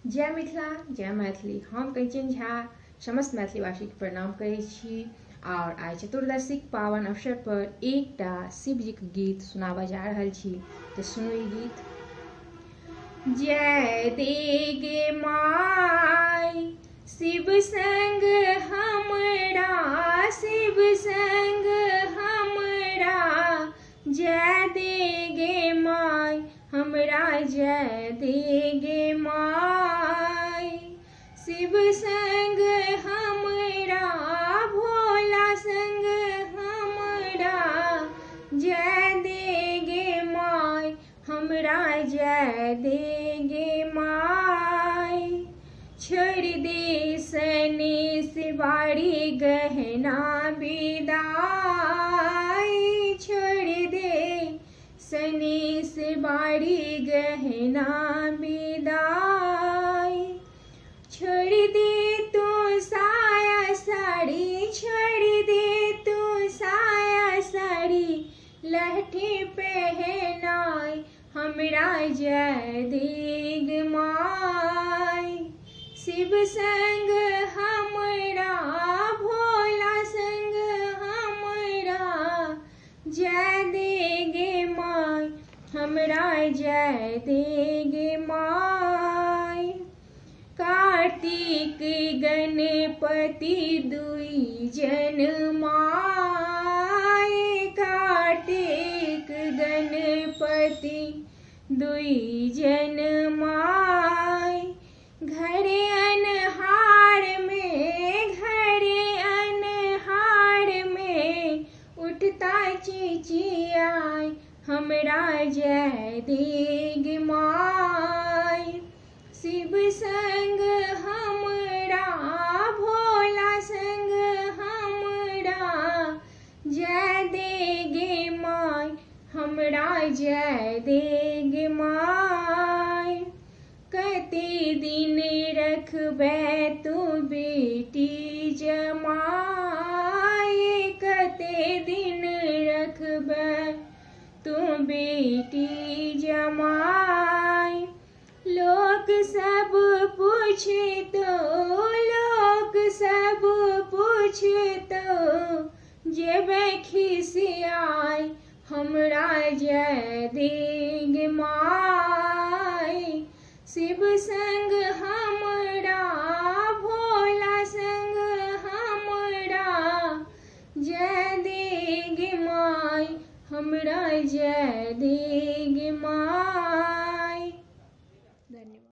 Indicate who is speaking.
Speaker 1: जय मिथिला जय मैथिली। हम कंचन झा समस्त मैथिलीवासी के प्रणाम करै छी और आइ चतुर्दशीक पावन अवसर पर एकटा शिवजीक गीत सुनाबऽ जा रहल छी। तो सुनू ई गीत। जय देगे माय शिव संग हमरा, शिव संग हमरा, जय देगे माय हमरा, जय देगे माय। शिव संग हमरा, भोला संग हमरा, जय देगे माय हमरा, जय देगे माय। छोड़ दे सनेस बाड़ी गहना विदाई, छोड़ दे सनेस बाड़ी गहना विदाई। छोड़ दे तू साया साड़ी, छोड़ दे तू साया साड़ी, लहठी पहनाई हमरा, जय देग माय। शिव संग हमरा, भोला संग हमरा, जय देगे माय हमरा, जय देगे माय। कार्तिक गणपति दुई जन माय, कार्तिक गणपति दुई जन माय। घरे अनहार में, घरे अनहार में, उठता चिचियाय हमरा, जय देग माय। शिव संग हमरा, भोला संग हमरा, जय देगे माय हमरा, जय देग माय। कते दिन रखबै तू बेटी जमाय, कते दिन रखबै तू बेटी जमाय। लोक सब पूछतो, लोक सब पूछतो, जेबै खिसियाय हमरा, जय देग माय। शिव संग हमरा, भोला संग हमरा, जय देग माय हमरा, जय देग माय।